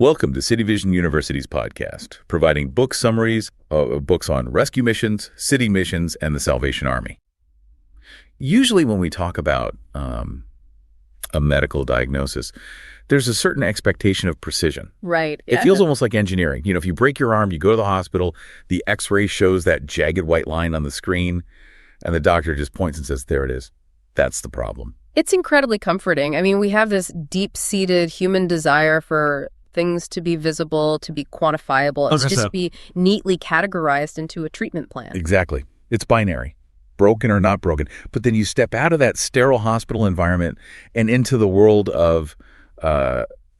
Welcome to City Vision University's podcast, providing book summaries of books on rescue missions, city missions, and the Salvation Army. Usually when we talk about a medical diagnosis, there's a certain expectation of precision. Right. It feels almost like engineering. You know, if you break your arm, you go to the hospital, the x-ray shows that jagged white line on the screen, and the doctor just points and says, there it is. That's the problem. It's incredibly comforting. I mean, we have this deep-seated human desire for things to be visible, to be quantifiable, and to just be neatly categorized into a treatment plan. Exactly. It's binary, broken or not broken. But then you step out of that sterile hospital environment and into the world of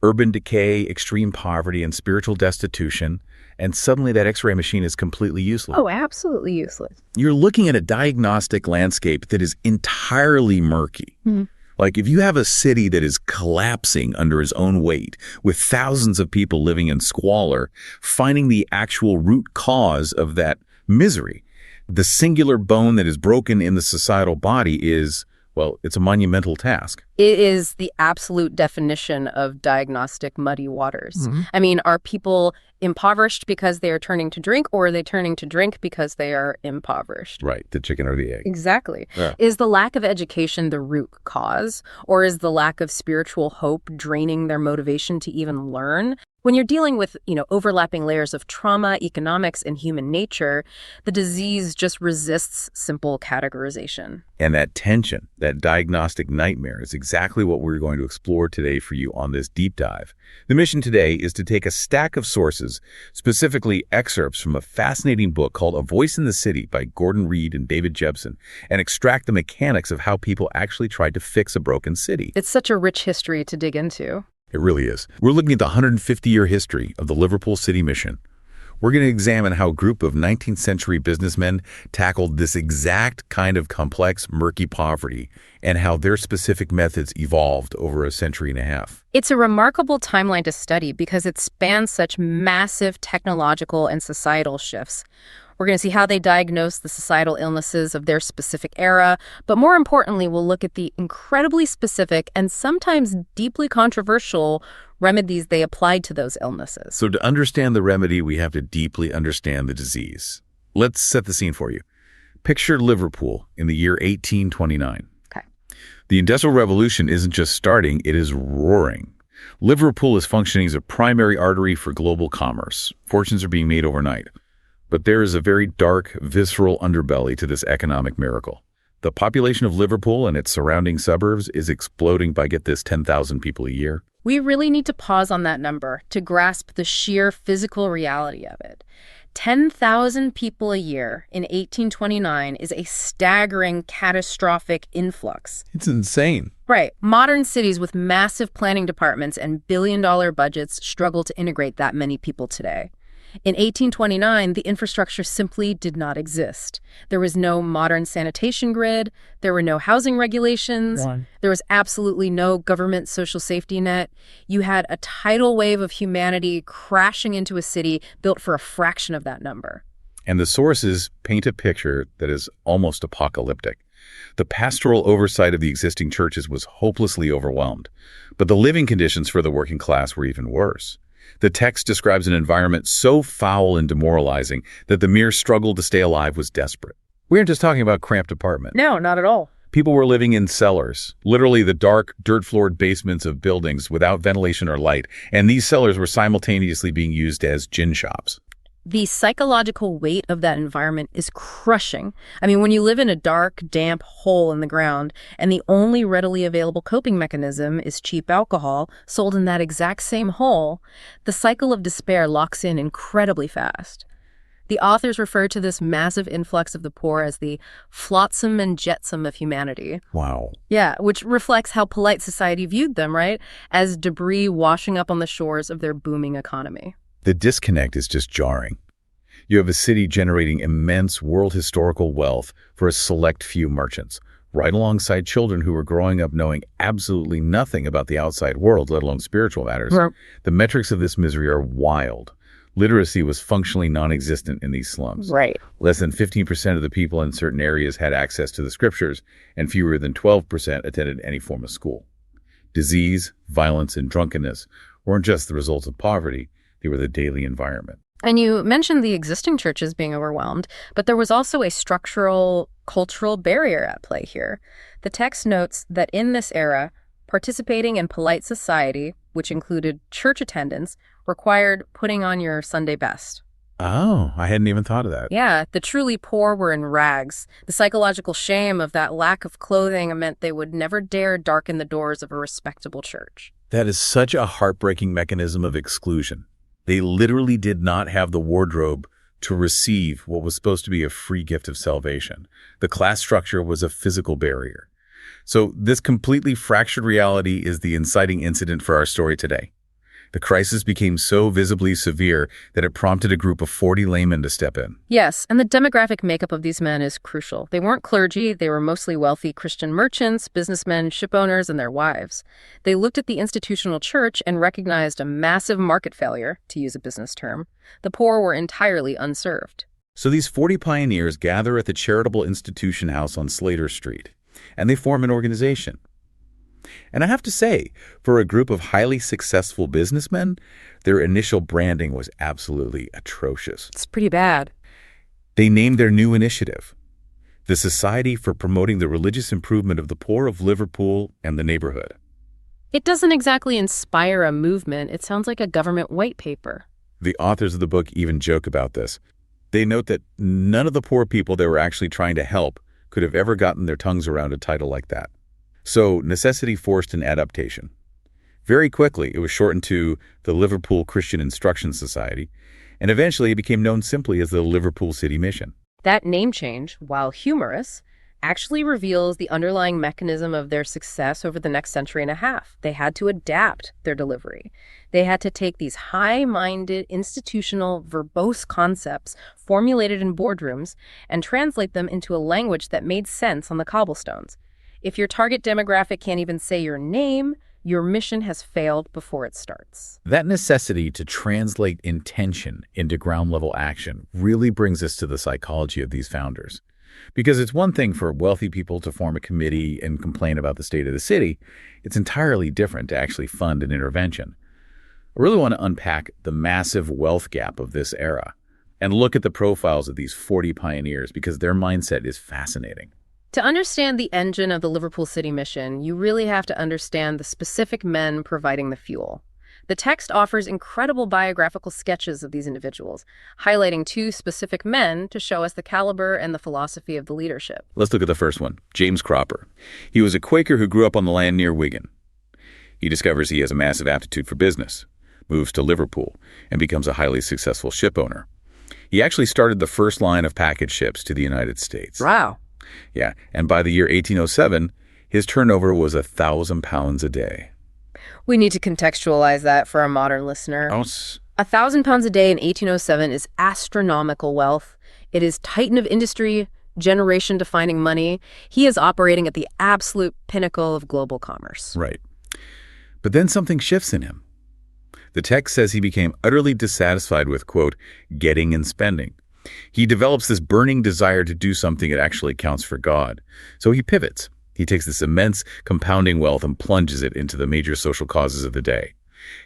urban decay, extreme poverty, and spiritual destitution, and suddenly that x-ray machine is completely useless. Oh, absolutely useless. You're looking at a diagnostic landscape that is entirely murky. Mm-hmm. Like if you have a city that is collapsing under its own weight with thousands of people living in squalor, finding the actual root cause of that misery, the singular bone that is broken in the societal body is, well, it's a monumental task. It is the absolute definition of diagnostic muddy waters. Mm-hmm. I mean, are people impoverished because they are turning to drink, or are they turning to drink because they are impoverished? Right, the chicken or the egg. Exactly. Yeah. Is the lack of education the root cause, or is the lack of spiritual hope draining their motivation to even learn? When you're dealing with, overlapping layers of trauma, economics, and human nature, the disease just resists simple categorization. And that tension, that diagnostic nightmare, is exactly what we're going to explore today for you on this deep dive. The mission today is to take a stack of sources, specifically excerpts from a fascinating book called A Voice in the City by Gordon Reed and David Jebson, and extract the mechanics of how people actually tried to fix a broken city. It's such a rich history to dig into. It really is. We're looking at the 150-year history of the Liverpool City Mission. We're going to examine how a group of 19th century businessmen tackled this exact kind of complex, murky poverty, and how their specific methods evolved over a century and a half. It's a remarkable timeline to study because it spans such massive technological and societal shifts. We're going to see how they diagnose the societal illnesses of their specific era, but more importantly, we'll look at the incredibly specific and sometimes deeply controversial remedies they applied to those illnesses. So to understand the remedy, we have to deeply understand the disease. Let's set the scene for you. Picture Liverpool in the year 1829. Okay. The Industrial Revolution isn't just starting, it is roaring. Liverpool is functioning as a primary artery for global commerce. Fortunes are being made overnight. But there is a very dark, visceral underbelly to this economic miracle. The population of Liverpool and its surrounding suburbs is exploding by, get this, 10,000 people a year. We really need to pause on that number to grasp the sheer physical reality of it. 10,000 people a year in 1829 is a staggering, catastrophic influx. It's insane. Right. Modern cities with massive planning departments and billion-dollar budgets struggle to integrate that many people today. In 1829, the infrastructure simply did not exist. There was no modern sanitation grid. There were no housing regulations. There was absolutely no government social safety net. You had a tidal wave of humanity crashing into a city built for a fraction of that number. And the sources paint a picture that is almost apocalyptic. The pastoral oversight of the existing churches was hopelessly overwhelmed, but the living conditions for the working class were even worse. The text describes an environment so foul and demoralizing that the mere struggle to stay alive was desperate. We aren't just talking about cramped apartments. No, not at all. People were living in cellars, literally the dark, dirt-floored basements of buildings without ventilation or light, and these cellars were simultaneously being used as gin shops. The psychological weight of that environment is crushing. I mean, when you live in a dark, damp hole in the ground, and the only readily available coping mechanism is cheap alcohol sold in that exact same hole, the cycle of despair locks in incredibly fast. The authors refer to this massive influx of the poor as the flotsam and jetsam of humanity. Wow. Yeah, which reflects how polite society viewed them, right? As debris washing up on the shores of their booming economy. The disconnect is just jarring. You have a city generating immense world historical wealth for a select few merchants, right alongside children who were growing up knowing absolutely nothing about the outside world, let alone spiritual matters. Right. The metrics of this misery are wild. Literacy was functionally non-existent in these slums. Right. Less than 15% of the people in certain areas had access to the scriptures, and fewer than 12% attended any form of school. Disease, violence, and drunkenness weren't just the result of poverty, they were the daily environment. And you mentioned the existing churches being overwhelmed, but there was also a structural, cultural barrier at play here. The text notes that in this era, participating in polite society, which included church attendance, required putting on your Sunday best. Oh, I hadn't even thought of that. Yeah, the truly poor were in rags. The psychological shame of that lack of clothing meant they would never dare darken the doors of a respectable church. That is such a heartbreaking mechanism of exclusion. They literally did not have the wardrobe to receive what was supposed to be a free gift of salvation. The class structure was a physical barrier. So this completely fractured reality is the inciting incident for our story today. The crisis became so visibly severe that it prompted a group of 40 laymen to step in. Yes, and the demographic makeup of these men is crucial. They weren't clergy, they were mostly wealthy Christian merchants, businessmen, ship owners, and their wives. They looked at the institutional church and recognized a massive market failure, to use a business term. The poor were entirely unserved. So these 40 pioneers gather at the Charitable Institution House on Slater Street, and they form an organization. And I have to say, for a group of highly successful businessmen, their initial branding was absolutely atrocious. It's pretty bad. They named their new initiative, the Society for Promoting the Religious Improvement of the Poor of Liverpool and the Neighborhood. It doesn't exactly inspire a movement. It sounds like a government white paper. The authors of the book even joke about this. They note that none of the poor people they were actually trying to help could have ever gotten their tongues around a title like that. So necessity forced an adaptation. Very quickly, it was shortened to the Liverpool Christian Instruction Society, and eventually it became known simply as the Liverpool City Mission. That name change, while humorous, actually reveals the underlying mechanism of their success over the next century and a half. They had to adapt their delivery. They had to take these high-minded, institutional, verbose concepts formulated in boardrooms and translate them into a language that made sense on the cobblestones. If your target demographic can't even say your name, your mission has failed before it starts. That necessity to translate intention into ground-level action really brings us to the psychology of these founders. Because it's one thing for wealthy people to form a committee and complain about the state of the city. It's entirely different to actually fund an intervention. I really want to unpack the massive wealth gap of this era and look at the profiles of these 40 pioneers because their mindset is fascinating. To understand the engine of the Liverpool City Mission, you really have to understand the specific men providing the fuel. The text offers incredible biographical sketches of these individuals, highlighting two specific men to show us the caliber and the philosophy of the leadership. Let's look at the first one, James Cropper. He was a Quaker who grew up on the land near Wigan. He discovers he has a massive aptitude for business, moves to Liverpool, and becomes a highly successful ship owner. He actually started the first line of package ships to the United States. Wow. Yeah, and by the year 1807, his turnover was £1,000 a day. We need to contextualize that for a modern listener. £1,000 a day in 1807 is astronomical wealth. It is titan of industry, generation-defining money. He is operating at the absolute pinnacle of global commerce. Right. But then something shifts in him. The text says he became utterly dissatisfied with, quote, getting and spending. He develops this burning desire to do something that actually counts for God. So he pivots. He takes this immense compounding wealth and plunges it into the major social causes of the day.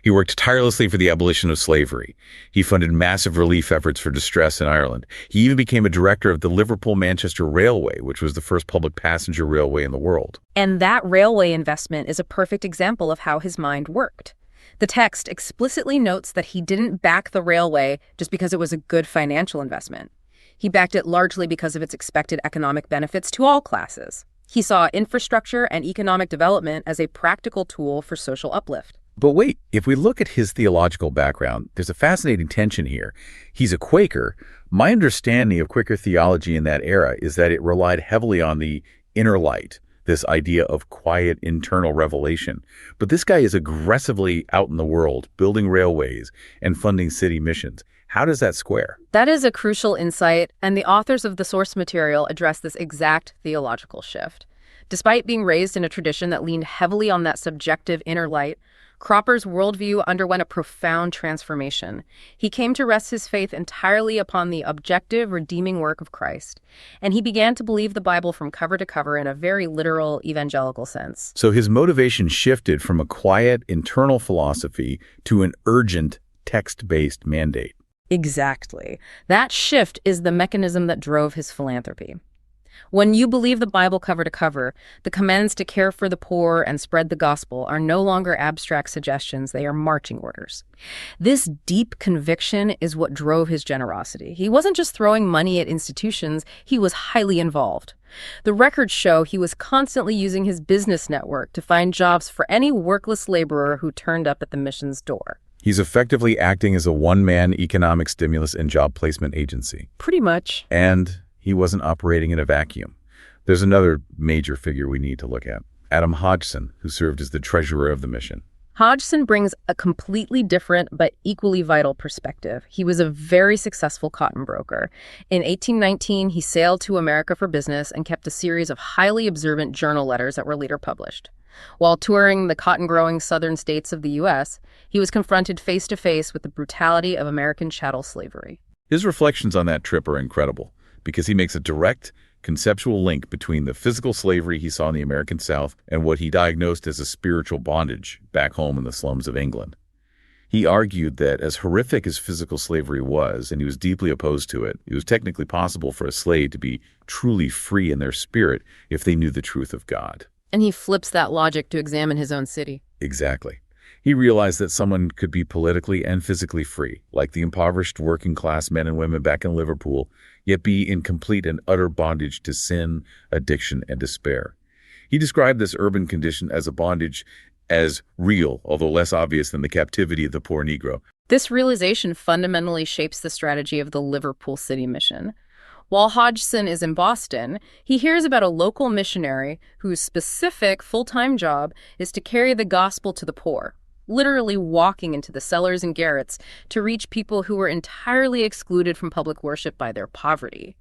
He worked tirelessly for the abolition of slavery. He funded massive relief efforts for distress in Ireland. He even became a director of the Liverpool-Manchester Railway, which was the first public passenger railway in the world. And that railway investment is a perfect example of how his mind worked. The text explicitly notes that he didn't back the railway just because it was a good financial investment. He backed it largely because of its expected economic benefits to all classes. He saw infrastructure and economic development as a practical tool for social uplift. But wait, if we look at his theological background, there's a fascinating tension here. He's a Quaker. My understanding of Quaker theology in that era is that it relied heavily on the inner light, this idea of quiet internal revelation. But this guy is aggressively out in the world, building railways and funding city missions. How does that square? That is a crucial insight, and the authors of the source material address this exact theological shift. Despite being raised in a tradition that leaned heavily on that subjective inner light, Cropper's worldview underwent a profound transformation. He came to rest his faith entirely upon the objective, redeeming work of Christ, and he began to believe the Bible from cover to cover in a very literal evangelical sense. So his motivation shifted from a quiet, internal philosophy to an urgent, text-based mandate. Exactly. That shift is the mechanism that drove his philanthropy. When you believe the Bible cover to cover, the commands to care for the poor and spread the gospel are no longer abstract suggestions, they are marching orders. This deep conviction is what drove his generosity. He wasn't just throwing money at institutions, he was highly involved. The records show he was constantly using his business network to find jobs for any workless laborer who turned up at the mission's door. He's effectively acting as a one-man economic stimulus and job placement agency. Pretty much. And he wasn't operating in a vacuum. There's another major figure we need to look at, Adam Hodgson, who served as the treasurer of the mission. Hodgson brings a completely different but equally vital perspective. He was a very successful cotton broker. In 1819, he sailed to America for business and kept a series of highly observant journal letters that were later published. While touring the cotton-growing southern states of the U.S., he was confronted face-to-face with the brutality of American chattel slavery. His reflections on that trip are incredible because he makes a direct, conceptual link between the physical slavery he saw in the American South and what he diagnosed as a spiritual bondage back home in the slums of England. He argued that as horrific as physical slavery was, and he was deeply opposed to it, it was technically possible for a slave to be truly free in their spirit if they knew the truth of God. And he flips that logic to examine his own city. Exactly. He realized that someone could be politically and physically free, like the impoverished working-class men and women back in Liverpool, yet be in complete and utter bondage to sin, addiction, and despair. He described this urban condition as a bondage as real, although less obvious than the captivity of the poor Negro. This realization fundamentally shapes the strategy of the Liverpool City Mission. While Hodgson is in Boston, he hears about a local missionary whose specific full-time job is to carry the gospel to the poor, literally walking into the cellars and garrets to reach people who were entirely excluded from public worship by their poverty.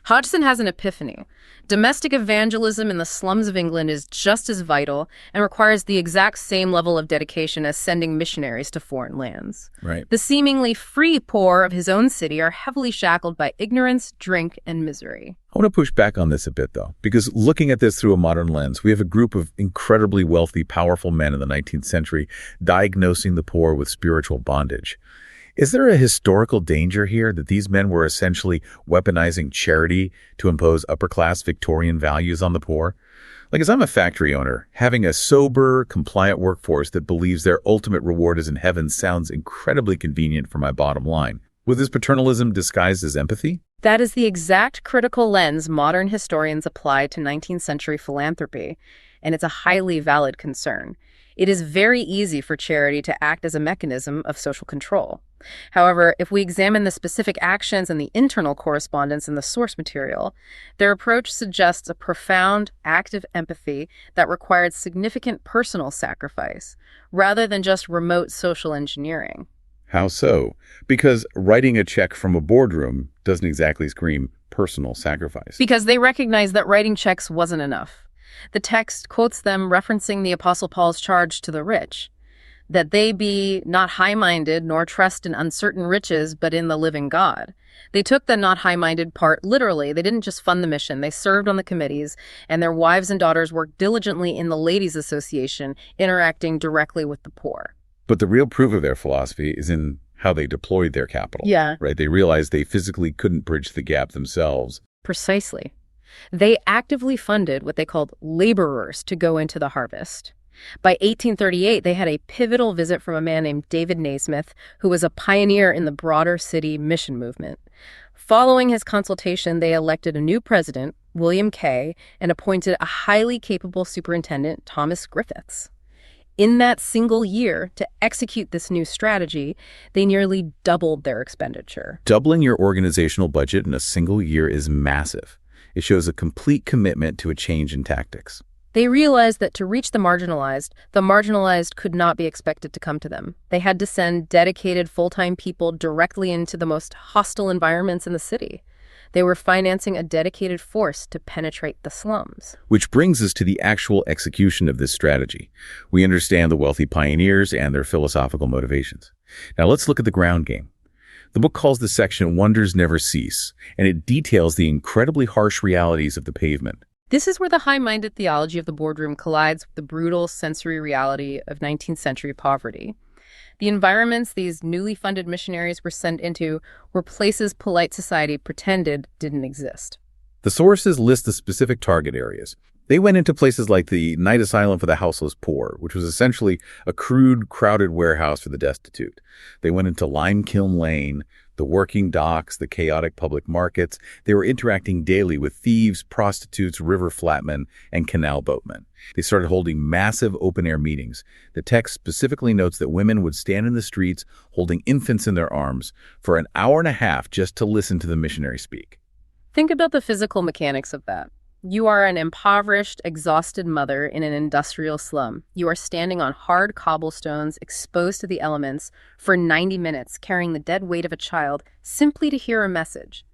Hodgson has an epiphany. Domestic evangelism in the slums of England is just as vital and requires the exact same level of dedication as sending missionaries to foreign lands. Right. The seemingly free poor of his own city are heavily shackled by ignorance, drink, and misery. I want to push back on this a bit, though, because looking at this through a modern lens, we have a group of incredibly wealthy, powerful men in the 19th century diagnosing the poor with spiritual bondage. Is there a historical danger here that these men were essentially weaponizing charity to impose upper-class Victorian values on the poor? Like, as I'm a factory owner, having a sober, compliant workforce that believes their ultimate reward is in heaven sounds incredibly convenient for my bottom line. Was this paternalism disguised as empathy? That is the exact critical lens modern historians apply to 19th century philanthropy, and it's a highly valid concern. It is very easy for charity to act as a mechanism of social control. However, if we examine the specific actions and the internal correspondence in the source material, their approach suggests a profound, active empathy that required significant personal sacrifice, rather than just remote social engineering. How so? Because writing a check from a boardroom doesn't exactly scream personal sacrifice. Because they recognized that writing checks wasn't enough. The text quotes them referencing the Apostle Paul's charge to the rich, that they be not high-minded nor trust in uncertain riches, but in the living God. They took the not high-minded part literally. They didn't just fund the mission. They served on the committees, and their wives and daughters worked diligently in the Ladies' Association, interacting directly with the poor. But the real proof of their philosophy is in how they deployed their capital. Yeah. Right? They realized they physically couldn't bridge the gap themselves. Precisely. They actively funded what they called laborers to go into the harvest. By 1838, they had a pivotal visit from a man named David Naismith, who was a pioneer in the broader city mission movement. Following his consultation, they elected a new president, William Kay, and appointed a highly capable superintendent, Thomas Griffiths. In that single year, to execute this new strategy, they nearly doubled their expenditure. Doubling your organizational budget in a single year is massive. It shows a complete commitment to a change in tactics. They realized that to reach the marginalized could not be expected to come to them. They had to send dedicated full-time people directly into the most hostile environments in the city. They were financing a dedicated force to penetrate the slums. Which brings us to the actual execution of this strategy. We understand the wealthy pioneers and their philosophical motivations. Now let's look at the ground game. The book calls this section Wonders Never Cease, and it details the incredibly harsh realities of the pavement. This is where the high-minded theology of the boardroom collides with the brutal sensory reality of 19th century poverty. The environments these newly funded missionaries were sent into were places polite society pretended didn't exist. The sources list the specific target areas. They went into places like the night asylum for the houseless poor, which was essentially a crude, crowded warehouse for the destitute. They went into Limekiln Lane, the working docks, the chaotic public markets. They were interacting daily with thieves, prostitutes, river flatmen, and canal boatmen. They started holding massive open-air meetings. The text specifically notes that women would stand in the streets holding infants in their arms for an hour and a half just to listen to the missionary speak. Think about the physical mechanics of that. You are an impoverished, exhausted mother in an industrial slum. You are standing on hard cobblestones, exposed to the elements, for 90 minutes, carrying the dead weight of a child, simply to hear a message.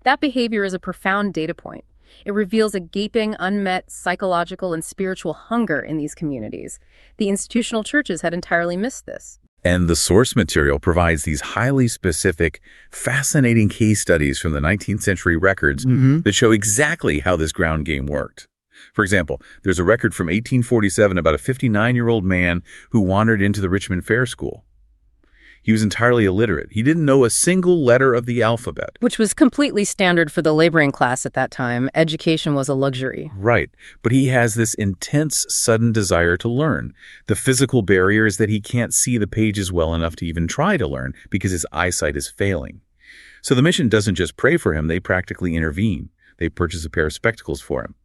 That behavior is a profound data point. It reveals a gaping, unmet psychological and spiritual hunger in these communities. The institutional churches had entirely missed this. And the source material provides these highly specific, fascinating case studies from the 19th century records that show exactly how this ground game worked. For example, there's a record from 1847 about a 59-year-old man who wandered into the Richmond Fair School. He was entirely illiterate. He didn't know a single letter of the alphabet. Which was completely standard for the laboring class at that time. Education was a luxury. Right. But he has this intense, sudden desire to learn. The physical barrier is that he can't see the pages well enough to even try to learn because his eyesight is failing. So the mission doesn't just pray for him, they practically intervene. They purchase a pair of spectacles for him.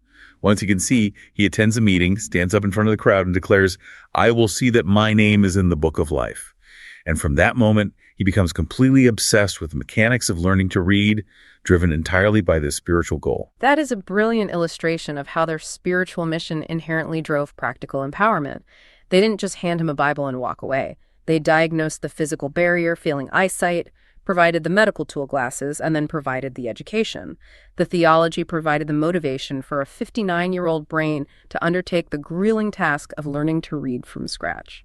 Once he can see, he attends a meeting, stands up in front of the crowd and declares, "I will see that my name is in the book of life." And from that moment, he becomes completely obsessed with the mechanics of learning to read, driven entirely by this spiritual goal. That is a brilliant illustration of how their spiritual mission inherently drove practical empowerment. They didn't just hand him a Bible and walk away. They diagnosed the physical barrier, failing eyesight, provided the medical tool glasses, and then provided the education. The theology provided the motivation for a 59-year-old brain to undertake the grueling task of learning to read from scratch.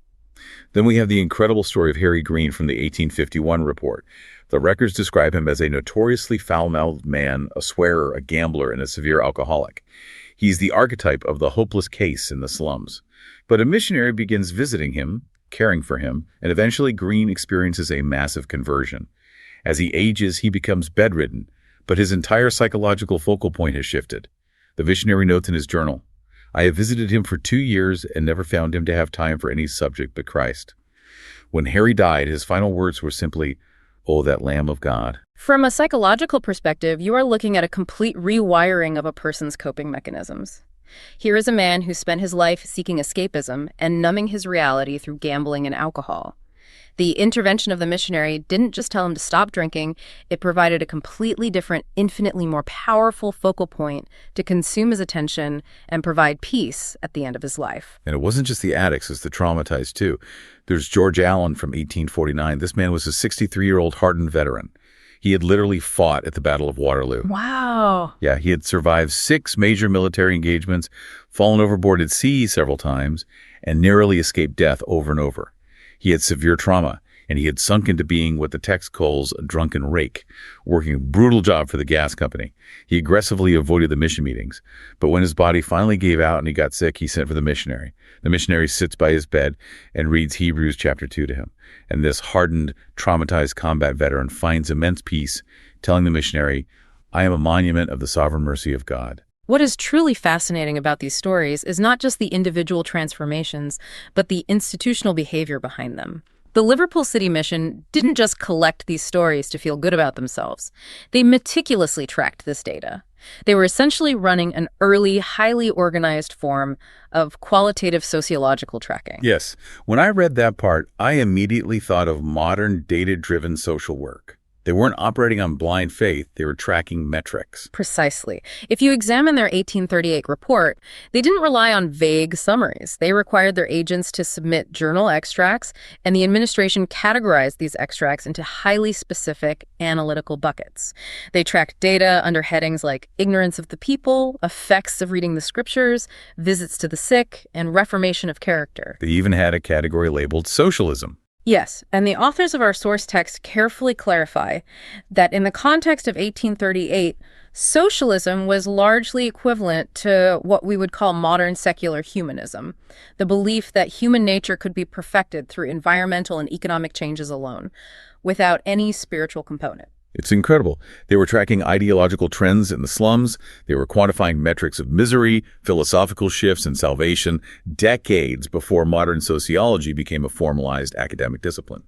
Then we have the incredible story of Harry Green from the 1851 report. The records describe him as a notoriously foul-mouthed man, a swearer, a gambler, and a severe alcoholic. He's the archetype of the hopeless case in the slums. But a missionary begins visiting him, caring for him, and eventually Green experiences a massive conversion. As he ages, he becomes bedridden, but his entire psychological focal point has shifted. The missionary notes in his journal, "I have visited him for 2 years and never found him to have time for any subject but Christ." When Harry died, his final words were simply, "Oh, that Lamb of God." From a psychological perspective, you are looking at a complete rewiring of a person's coping mechanisms. Here is a man who spent his life seeking escapism and numbing his reality through gambling and alcohol. The intervention of the missionary didn't just tell him to stop drinking, it provided a completely different, infinitely more powerful focal point to consume his attention and provide peace at the end of his life. And it wasn't just the addicts, it's the traumatized too. There's George Allen from 1849. This man was a 63-year-old hardened veteran. He had literally fought at the Battle of Waterloo. Wow. Yeah, he had survived 6 major military engagements, fallen overboard at sea several times, and narrowly escaped death over and over. He had severe trauma, and he had sunk into being what the text calls a drunken rake, working a brutal job for the gas company. He aggressively avoided the mission meetings, but when his body finally gave out and he got sick, he sent for the missionary. The missionary sits by his bed and reads Hebrews chapter 2 to him. And this hardened, traumatized combat veteran finds immense peace, telling the missionary, "I am a monument of the sovereign mercy of God." What is truly fascinating about these stories is not just the individual transformations, but the institutional behavior behind them. The Liverpool City Mission didn't just collect these stories to feel good about themselves. They meticulously tracked this data. They were essentially running an early, highly organized form of qualitative sociological tracking. Yes. When I read that part, I immediately thought of modern data-driven social work. They weren't operating on blind faith, they were tracking metrics. Precisely. If you examine their 1838 report, they didn't rely on vague summaries. They required their agents to submit journal extracts, and the administration categorized these extracts into highly specific analytical buckets. They tracked data under headings like ignorance of the people, effects of reading the scriptures, visits to the sick, and reformation of character. They even had a category labeled socialism. Yes, and the authors of our source text carefully clarify that in the context of 1838, socialism was largely equivalent to what we would call modern secular humanism, the belief that human nature could be perfected through environmental and economic changes alone, without any spiritual component. It's incredible. They were tracking ideological trends in the slums. They were quantifying metrics of misery, philosophical shifts, and salvation decades before modern sociology became a formalized academic discipline.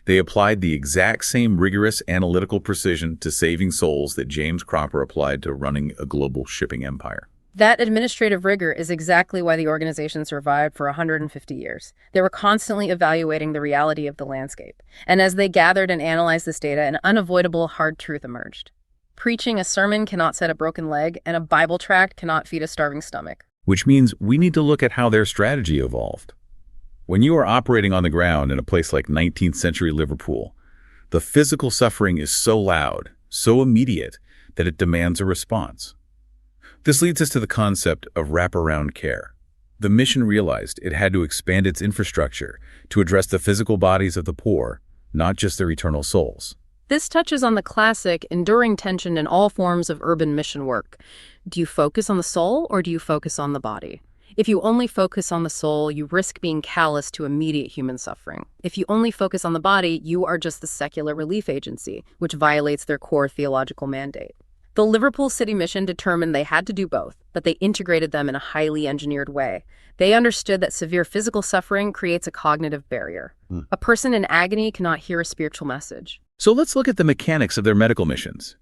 They applied the exact same rigorous analytical precision to saving souls that James Cropper applied to running a global shipping empire. That administrative rigor is exactly why the organization survived for 150 years. They were constantly evaluating the reality of the landscape. And as they gathered and analyzed this data, an unavoidable hard truth emerged. Preaching a sermon cannot set a broken leg, and a Bible tract cannot feed a starving stomach. Which means we need to look at how their strategy evolved. When you are operating on the ground in a place like 19th century Liverpool, the physical suffering is so loud, so immediate, that it demands a response. This leads us to the concept of wraparound care. The mission realized it had to expand its infrastructure to address the physical bodies of the poor, not just their eternal souls. This touches on the classic, enduring tension in all forms of urban mission work. Do you focus on the soul or do you focus on the body? If you only focus on the soul, you risk being callous to immediate human suffering. If you only focus on the body, you are just the secular relief agency, which violates their core theological mandate. The Liverpool City Mission determined they had to do both, but they integrated them in a highly engineered way. They understood that severe physical suffering creates a cognitive barrier. A person in agony cannot hear a spiritual message. So let's look at the mechanics of their medical missions.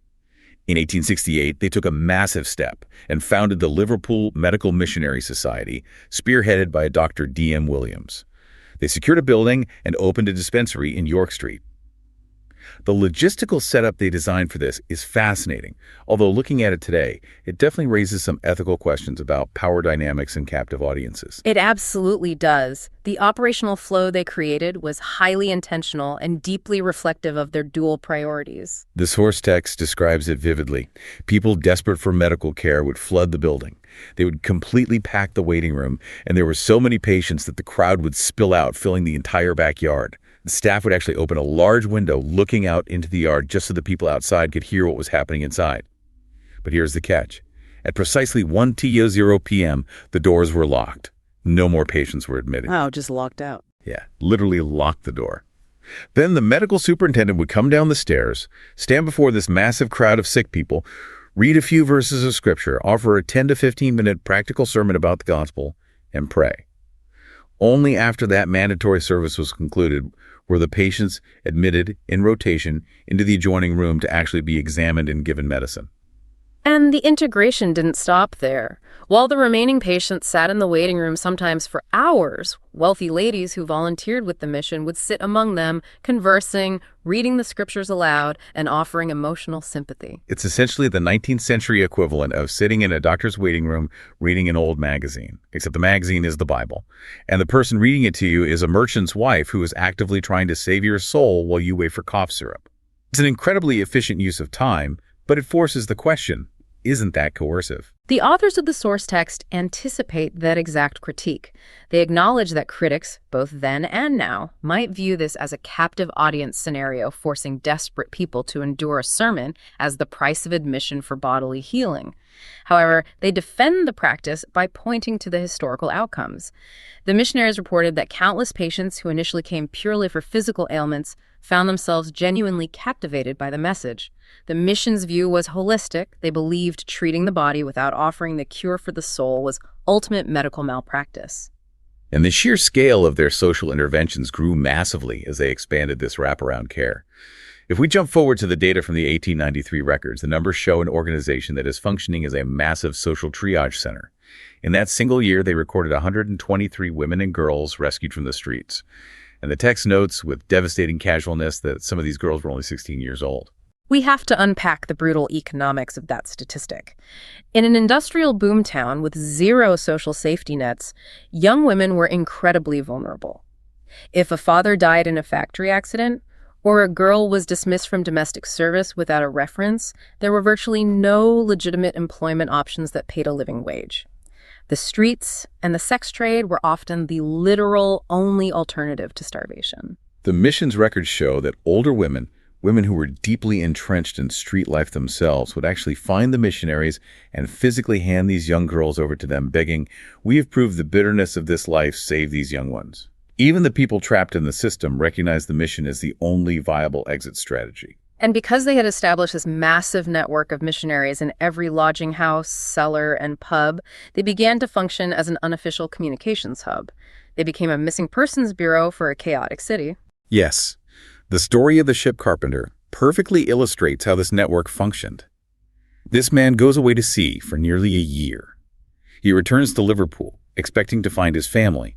In 1868, they took a massive step and founded the Liverpool Medical Missionary Society, spearheaded by Dr. D.M. Williams. They secured a building and opened a dispensary in York Street. The logistical setup they designed for this is fascinating, although looking at it today, it definitely raises some ethical questions about power dynamics and captive audiences. It absolutely does. The operational flow they created was highly intentional and deeply reflective of their dual priorities. The source text describes it vividly. People desperate for medical care would flood the building. They would completely pack the waiting room, and there were so many patients that the crowd would spill out, filling the entire backyard. The staff would actually open a large window looking out into the yard just so the people outside could hear what was happening inside. But here's the catch. At precisely 1:00 p.m., the doors were locked. No more patients were admitted. Wow, just locked out. Yeah, literally locked the door. Then the medical superintendent would come down the stairs, stand before this massive crowd of sick people, read a few verses of scripture, offer a 10 to 15-minute practical sermon about the gospel, and pray. Only after that mandatory service was concluded were the patients admitted in rotation into the adjoining room to actually be examined and given medicine. And the integration didn't stop there. While the remaining patients sat in the waiting room sometimes for hours, wealthy ladies who volunteered with the mission would sit among them, conversing, reading the scriptures aloud, and offering emotional sympathy. It's essentially the 19th century equivalent of sitting in a doctor's waiting room reading an old magazine, except the magazine is the Bible. And the person reading it to you is a merchant's wife who is actively trying to save your soul while you wait for cough syrup. It's an incredibly efficient use of time, but it forces the question, isn't that coercive? The authors of the source text anticipate that exact critique. They acknowledge that critics, both then and now, might view this as a captive audience scenario, forcing desperate people to endure a sermon as the price of admission for bodily healing. However, they defend the practice by pointing to the historical outcomes. The missionaries reported that countless patients who initially came purely for physical ailments found themselves genuinely captivated by the message. The mission's view was holistic. They believed treating the body without offering the cure for the soul was ultimate medical malpractice. And the sheer scale of their social interventions grew massively as they expanded this wraparound care. If we jump forward to the data from the 1893 records, the numbers show an organization that is functioning as a massive social triage center. In that single year, they recorded 123 women and girls rescued from the streets. And the text notes with devastating casualness that some of these girls were only 16 years old. We have to unpack the brutal economics of that statistic. In an industrial boomtown with zero social safety nets, young women were incredibly vulnerable. If a father died in a factory accident, or a girl was dismissed from domestic service without a reference, there were virtually no legitimate employment options that paid a living wage. The streets and the sex trade were often the literal only alternative to starvation. The mission's records show that older women who were deeply entrenched in street life themselves, would actually find the missionaries and physically hand these young girls over to them, begging, "We have proved the bitterness of this life, save these young ones." Even the people trapped in the system recognized the mission as the only viable exit strategy. And because they had established this massive network of missionaries in every lodging house, cellar, and pub, they began to function as an unofficial communications hub. They became a missing persons bureau for a chaotic city. Yes, the story of the ship carpenter perfectly illustrates how this network functioned. This man goes away to sea for nearly a year. He returns to Liverpool, expecting to find his family.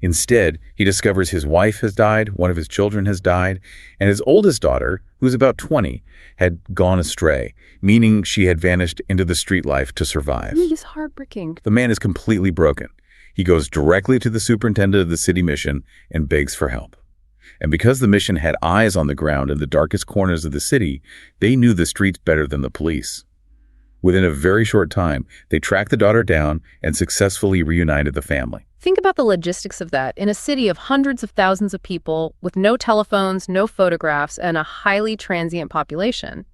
Instead, he discovers his wife has died, one of his children has died, and his oldest daughter, who's about 20, had gone astray, meaning she had vanished into the street life to survive. It's heartbreaking. The man is completely broken. He goes directly to the superintendent of the city mission and begs for help. And because the mission had eyes on the ground in the darkest corners of the city, they knew the streets better than the police. Within a very short time, they tracked the daughter down and successfully reunited the family. Think about the logistics of that. In a city of hundreds of thousands of people, with no telephones, no photographs, and a highly transient population,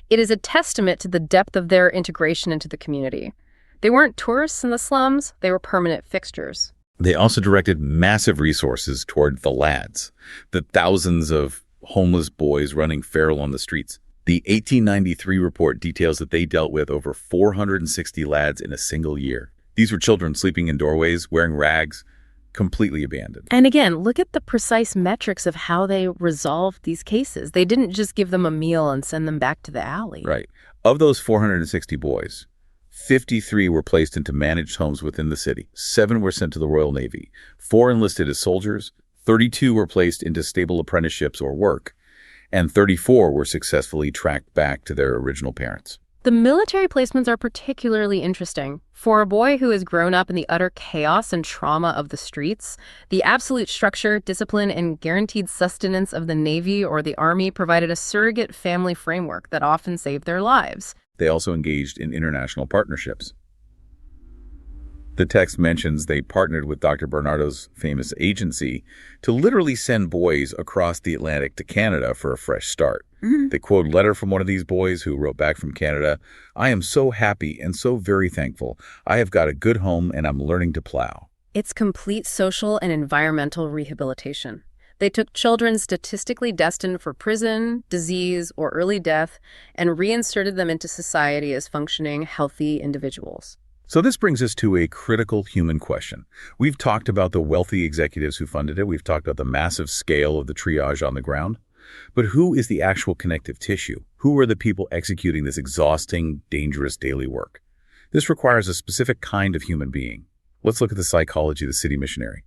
it is a testament to the depth of their integration into the community. They weren't tourists in the slums, they were permanent fixtures. They also directed massive resources toward the lads, the thousands of homeless boys running feral on the streets. The 1893 report details that they dealt with over 460 lads in a single year. These were children sleeping in doorways, wearing rags, completely abandoned. And again, look at the precise metrics of how they resolved these cases. They didn't just give them a meal and send them back to the alley. Right. Of those 460 boys, 53 were placed into managed homes within the city. 7 were sent to the Royal Navy. 4 enlisted as soldiers. 32 were placed into stable apprenticeships or work. And 34 were successfully tracked back to their original parents. The military placements are particularly interesting. For a boy who has grown up in the utter chaos and trauma of the streets, the absolute structure, discipline, and guaranteed sustenance of the Navy or the Army provided a surrogate family framework that often saved their lives. They also engaged in international partnerships. The text mentions they partnered with Dr. Bernardo's famous agency to literally send boys across the Atlantic to Canada for a fresh start. They quote a letter from one of these boys who wrote back from Canada, "I am so happy and so very thankful. I have got a good home and I'm learning to plow." It's complete social and environmental rehabilitation. They took children statistically destined for prison, disease, or early death and reinserted them into society as functioning, healthy individuals. So this brings us to a critical human question. We've talked about the wealthy executives who funded it. We've talked about the massive scale of the triage on the ground. But who is the actual connective tissue? Who are the people executing this exhausting, dangerous daily work? This requires a specific kind of human being. Let's look at the psychology of the city missionary.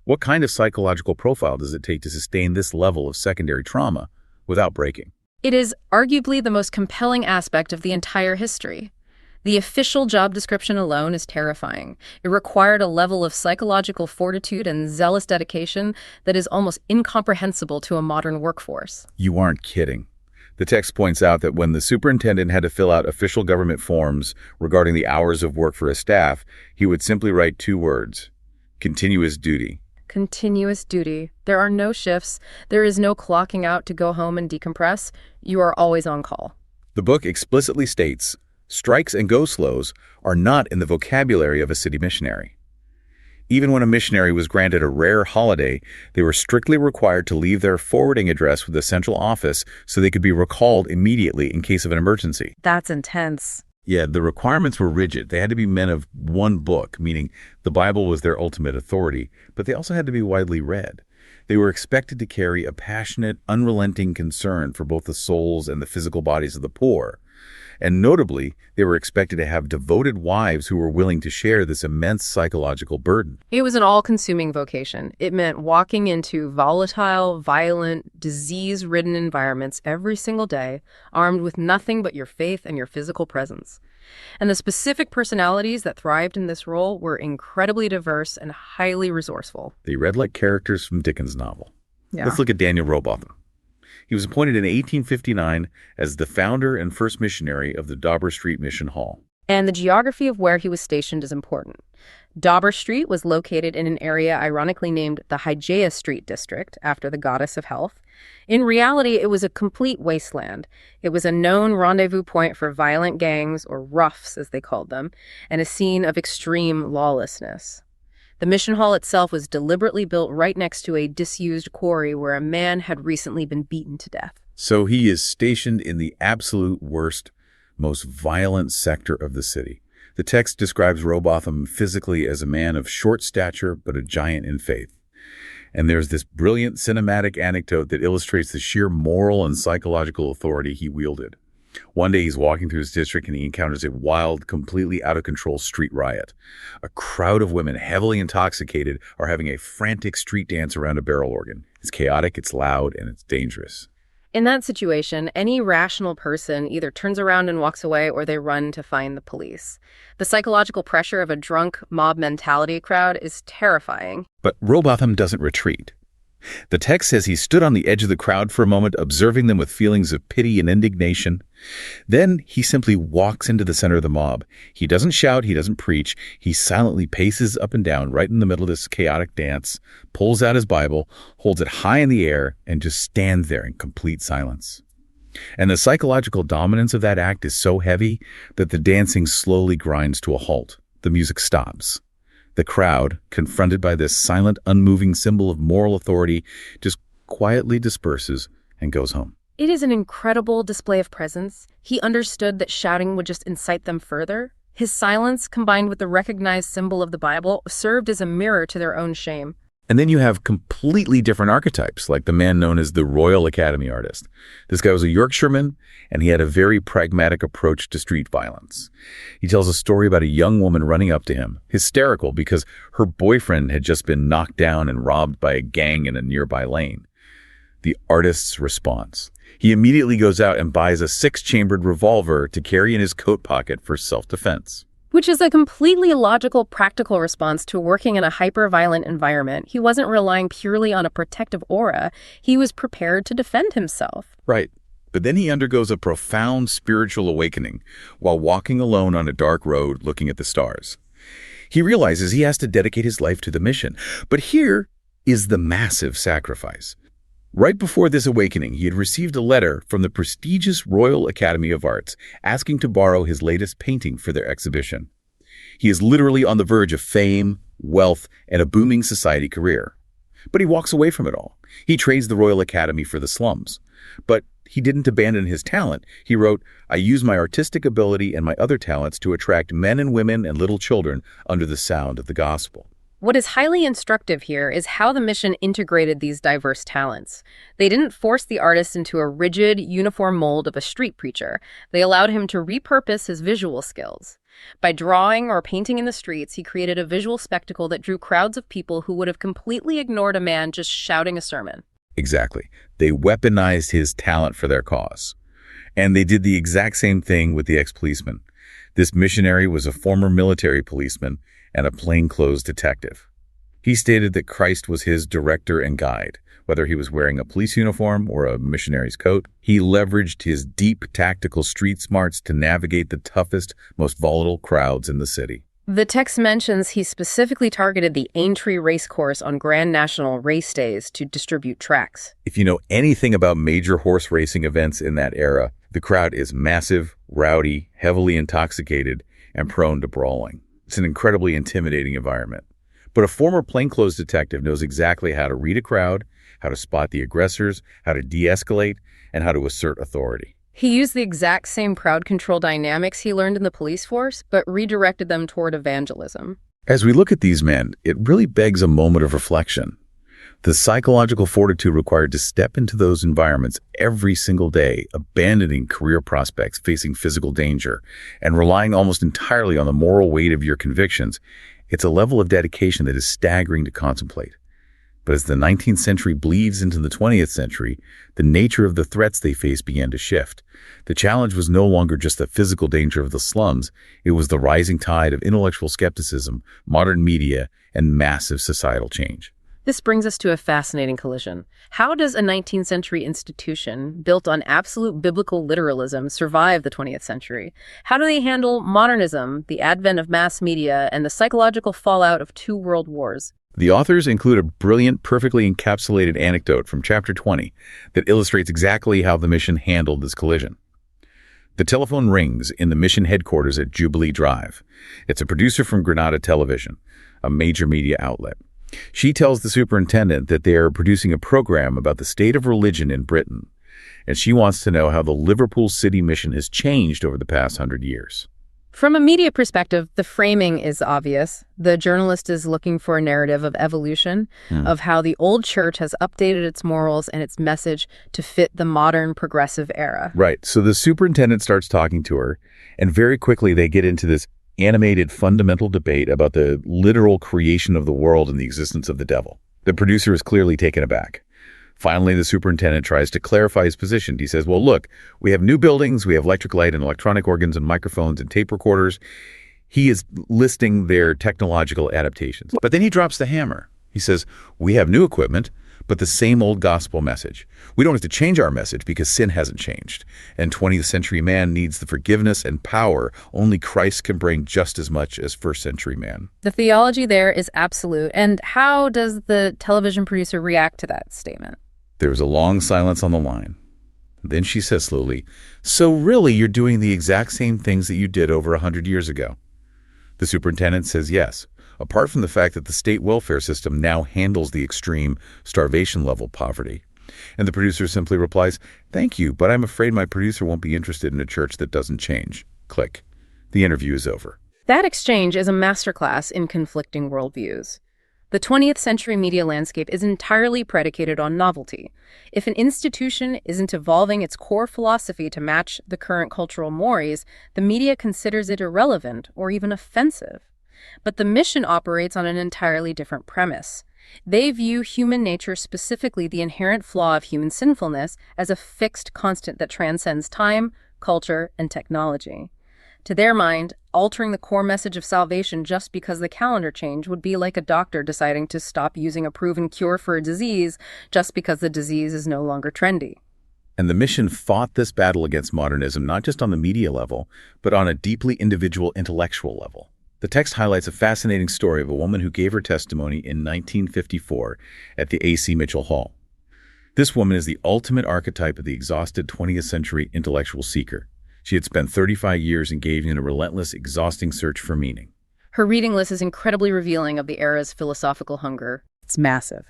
What kind of psychological profile does it take to sustain this level of secondary trauma without breaking? It is arguably the most compelling aspect of the entire history. The official job description alone is terrifying. It required a level of psychological fortitude and zealous dedication that is almost incomprehensible to a modern workforce. You aren't kidding. The text points out that when the superintendent had to fill out official government forms regarding the hours of work for his staff, he would simply write 2 words: continuous duty. Continuous duty. There are no shifts. There is no clocking out to go home and decompress. You are always on call. The book explicitly states, strikes and go-slows are not in the vocabulary of a city missionary. Even when a missionary was granted a rare holiday, they were strictly required to leave their forwarding address with the central office so they could be recalled immediately in case of an emergency. That's intense. Yeah, the requirements were rigid. They had to be men of one book, meaning the Bible was their ultimate authority, but they also had to be widely read. They were expected to carry a passionate, unrelenting concern for both the souls and the physical bodies of the poor. And notably, they were expected to have devoted wives who were willing to share this immense psychological burden. It was an all-consuming vocation. It meant walking into volatile, violent, disease-ridden environments every single day, armed with nothing but your faith and your physical presence. And the specific personalities that thrived in this role were incredibly diverse and highly resourceful. They read like characters from Dickens' novel. Yeah. Let's look at Daniel Robotham. He was appointed in 1859 as the founder and first missionary of the Dauber Street Mission Hall. And the geography of where he was stationed is important. Dauber Street was located in an area ironically named the Hygeia Street District, after the goddess of health. In reality, it was a complete wasteland. It was a known rendezvous point for violent gangs, or roughs as they called them, and a scene of extreme lawlessness. The mission hall itself was deliberately built right next to a disused quarry where a man had recently been beaten to death. So he is stationed in the absolute worst, most violent sector of the city. The text describes Robotham physically as a man of short stature but a giant in faith. And there's this brilliant cinematic anecdote that illustrates the sheer moral and psychological authority he wielded. One day he's walking through his district and he encounters a wild, completely out-of-control street riot. A crowd of women, heavily intoxicated, are having a frantic street dance around a barrel organ. It's chaotic, it's loud, and it's dangerous. In that situation, any rational person either turns around and walks away or they run to find the police. The psychological pressure of a drunk mob mentality crowd is terrifying. But Robotham doesn't retreat. The text says he stood on the edge of the crowd for a moment, observing them with feelings of pity and indignation. Then he simply walks into the center of the mob. He doesn't shout, he doesn't preach. He silently paces up and down right in the middle of this chaotic dance, pulls out his Bible, holds it high in the air, and just stands there in complete silence. And the psychological dominance of that act is so heavy that the dancing slowly grinds to a halt. The music stops. The crowd, confronted by this silent, unmoving symbol of moral authority, just quietly disperses and goes home. It is an incredible display of presence. He understood that shouting would just incite them further. His silence, combined with the recognized symbol of the Bible, served as a mirror to their own shame. And then you have completely different archetypes, like the man known as the Royal Academy artist. This guy was a Yorkshireman, and he had a very pragmatic approach to street violence. He tells a story about a young woman running up to him, hysterical because her boyfriend had just been knocked down and robbed by a gang in a nearby lane. The artist's response. He immediately goes out and buys a 6-chambered revolver to carry in his coat pocket for self-defense. Which is a completely illogical, practical response to working in a hyper-violent environment. He wasn't relying purely on a protective aura. He was prepared to defend himself. Right. But then he undergoes a profound spiritual awakening while walking alone on a dark road looking at the stars. He realizes he has to dedicate his life to the mission. But here is the massive sacrifice. Right before this awakening, he had received a letter from the prestigious Royal Academy of Arts asking to borrow his latest painting for their exhibition. He is literally on the verge of fame, wealth, and a booming society career. But he walks away from it all. He trades the Royal Academy for the slums. But he didn't abandon his talent. He wrote, "I use my artistic ability and my other talents to attract men and women and little children under the sound of the gospel." What is highly instructive here is how the mission integrated these diverse talents. They didn't force the artist into a rigid, uniform mold of a street preacher. They allowed him to repurpose his visual skills. By drawing or painting in the streets, he created a visual spectacle that drew crowds of people who would have completely ignored a man just shouting a sermon. Exactly. They weaponized his talent for their cause. And they did the exact same thing with the ex-policeman. This missionary was a former military policeman and a plainclothes detective. He stated that Christ was his director and guide. Whether he was wearing a police uniform or a missionary's coat, he leveraged his deep tactical street smarts to navigate the toughest, most volatile crowds in the city. The text mentions he specifically targeted the Aintree Racecourse on Grand National race days to distribute tracts. If you know anything about major horse racing events in that era, the crowd is massive, rowdy, heavily intoxicated, and prone to brawling. It's an incredibly intimidating environment. But a former plainclothes detective knows exactly how to read a crowd, how to spot the aggressors, how to de-escalate, and how to assert authority. He used the exact same crowd control dynamics he learned in the police force, but redirected them toward evangelism. As we look at these men, it really begs a moment of reflection. The psychological fortitude required to step into those environments every single day, abandoning career prospects, facing physical danger, and relying almost entirely on the moral weight of your convictions, it's a level of dedication that is staggering to contemplate. But as the 19th century bleeds into the 20th century, the nature of the threats they faced began to shift. The challenge was no longer just the physical danger of the slums, it was the rising tide of intellectual skepticism, modern media, and massive societal change. This brings us to a fascinating collision. How does a 19th century institution built on absolute biblical literalism survive the 20th century? How do they handle modernism, the advent of mass media, and the psychological fallout of 2 world wars? The authors include a brilliant, perfectly encapsulated anecdote from chapter 20 that illustrates exactly how the mission handled this collision. The telephone rings in the mission headquarters at Jubilee Drive. It's a producer from Granada Television, a major media outlet. She tells the superintendent that they are producing a program about the state of religion in Britain, and she wants to know how the Liverpool City Mission has changed over the past 100 years. From a media perspective, the framing is obvious. The journalist is looking for a narrative of evolution, of how the old church has updated its morals and its message to fit the modern progressive era. Right. So the superintendent starts talking to her, and very quickly they get into this animated fundamental debate about the literal creation of the world and the existence of the devil. The producer is clearly taken aback. Finally, the superintendent tries to clarify his position. He says, well, look, we have new buildings, we have electric light and electronic organs and microphones and tape recorders. He is listing their technological adaptations. But then he drops the hammer. He says, we have new equipment, but the same old gospel message. We don't have to change our message because sin hasn't changed. And 20th century man needs the forgiveness and power only Christ can bring just as much as first century man. The theology there is absolute. And how does the television producer react to that statement? There was a long silence on the line. Then she says slowly, so really you're doing the exact same things that you did over 100 years ago? The superintendent says yes, apart from the fact that the state welfare system now handles the extreme starvation level poverty. And the producer simply replies, thank you, but I'm afraid my producer won't be interested in a church that doesn't change. Click. The interview is over. That exchange is a masterclass in conflicting worldviews. The 20th century media landscape is entirely predicated on novelty. If an institution isn't evolving its core philosophy to match the current cultural mores, the media considers it irrelevant or even offensive. But the mission operates on an entirely different premise. They view human nature, specifically the inherent flaw of human sinfulness, as a fixed constant that transcends time, culture, and technology. To their mind, altering the core message of salvation just because the calendar changed would be like a doctor deciding to stop using a proven cure for a disease just because the disease is no longer trendy. And the mission fought this battle against modernism not just on the media level, but on a deeply individual intellectual level. The text highlights a fascinating story of a woman who gave her testimony in 1954 at the A.C. Mitchell Hall. This woman is the ultimate archetype of the exhausted 20th century intellectual seeker. She had spent 35 years engaged in a relentless, exhausting search for meaning. Her reading list is incredibly revealing of the era's philosophical hunger. It's massive.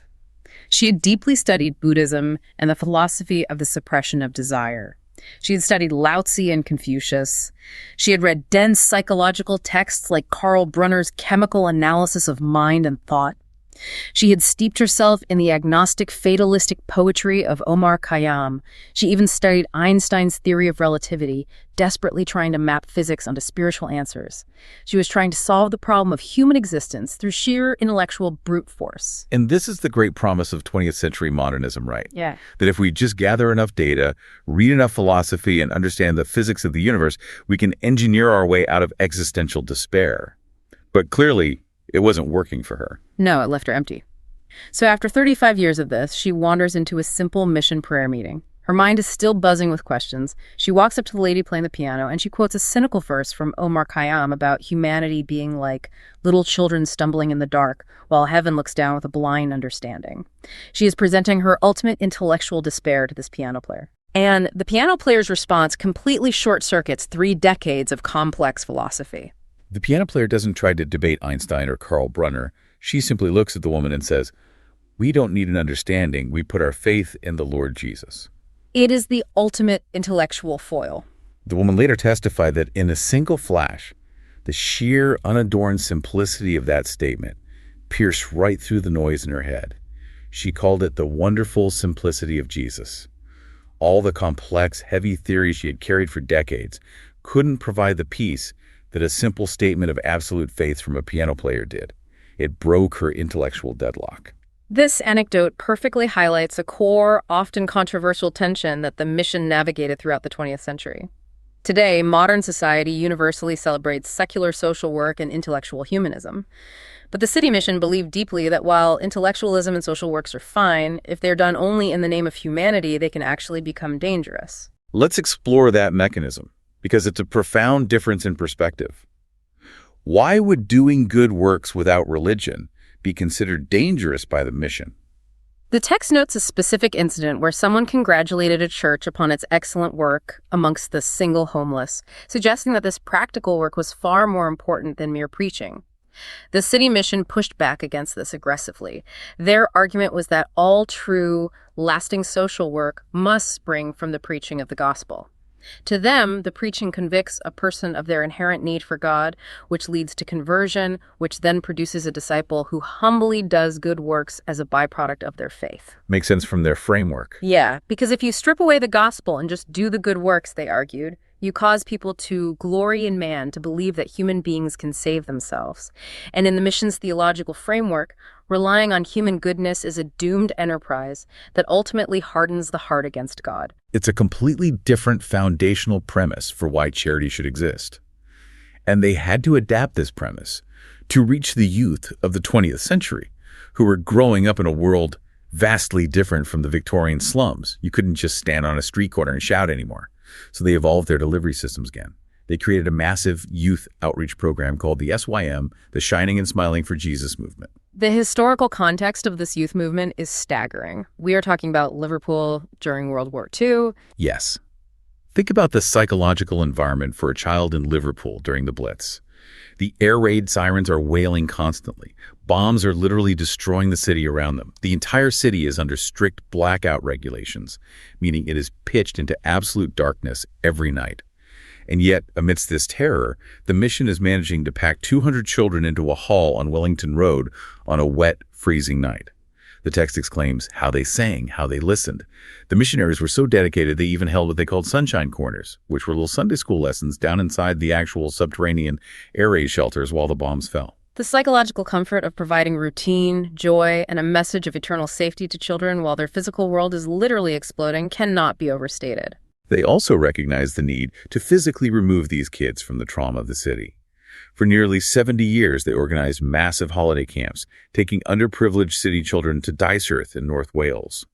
She had deeply studied Buddhism and the philosophy of the suppression of desire. She had studied Lao Tzu and Confucius. She had read dense psychological texts like Karl Brunner's Chemical Analysis of Mind and Thought. She had steeped herself in the agnostic, fatalistic poetry of Omar Khayyam. She even studied Einstein's theory of relativity, desperately trying to map physics onto spiritual answers. She was trying to solve the problem of human existence through sheer intellectual brute force. And this is the great promise of 20th century modernism, right? Yeah. That if we just gather enough data, read enough philosophy, and understand the physics of the universe, we can engineer our way out of existential despair. But clearly, it wasn't working for her. No, it left her empty. So after 35 years of this, she wanders into a simple mission prayer meeting. Her mind is still buzzing with questions. She walks up to the lady playing the piano, and she quotes a cynical verse from Omar Khayyam about humanity being like little children stumbling in the dark, while heaven looks down with a blind understanding. She is presenting her ultimate intellectual despair to this piano player. And the piano player's response completely short-circuits 3 decades of complex philosophy. The piano player doesn't try to debate Einstein or Karl Brunner. She simply looks at the woman and says, we don't need an understanding. We put our faith in the Lord Jesus. It is the ultimate intellectual foil. The woman later testified that in a single flash, the sheer, unadorned simplicity of that statement pierced right through the noise in her head. She called it the wonderful simplicity of Jesus. All the complex, heavy theories she had carried for decades couldn't provide the peace that a simple statement of absolute faith from a piano player did. It broke her intellectual deadlock. This anecdote perfectly highlights a core, often controversial tension that the mission navigated throughout the 20th century. Today, modern society universally celebrates secular social work and intellectual humanism. But the City Mission believed deeply that while intellectualism and social works are fine, if they're done only in the name of humanity, they can actually become dangerous. Let's explore that mechanism, because it's a profound difference in perspective. Why would doing good works without religion be considered dangerous by the mission? The text notes a specific incident where someone congratulated a church upon its excellent work amongst the single homeless, suggesting that this practical work was far more important than mere preaching. The City Mission pushed back against this aggressively. Their argument was that all true, lasting social work must spring from the preaching of the gospel. To them, the preaching convicts a person of their inherent need for God, which leads to conversion, which then produces a disciple who humbly does good works as a byproduct of their faith. Makes sense from their framework. Yeah, because if you strip away the gospel and just do the good works, they argued, you cause people to glory in man, to believe that human beings can save themselves. And in the mission's theological framework, relying on human goodness is a doomed enterprise that ultimately hardens the heart against God. It's a completely different foundational premise for why charity should exist. And they had to adapt this premise to reach the youth of the 20th century, who were growing up in a world vastly different from the Victorian slums. You couldn't just stand on a street corner and shout anymore. So they evolved their delivery systems again. They created a massive youth outreach program called the SYM, the Shining and Smiling for Jesus movement. The historical context of this youth movement is staggering. We are talking about Liverpool during World War II. Yes. Think about the psychological environment for a child in Liverpool during the Blitz. The air raid sirens are wailing constantly. Bombs are literally destroying the city around them. The entire city is under strict blackout regulations, meaning it is pitched into absolute darkness every night. And yet, amidst this terror, the mission is managing to pack 200 children into a hall on Wellington Road on a wet, freezing night. The text exclaims how they sang, how they listened. The missionaries were so dedicated they even held what they called sunshine corners, which were little Sunday school lessons down inside the actual subterranean air raid shelters while the bombs fell. The psychological comfort of providing routine, joy, and a message of eternal safety to children while their physical world is literally exploding cannot be overstated. They also recognized the need to physically remove these kids from the trauma of the city. For nearly 70 years, they organized massive holiday camps, taking underprivileged city children to Dyserth in North Wales.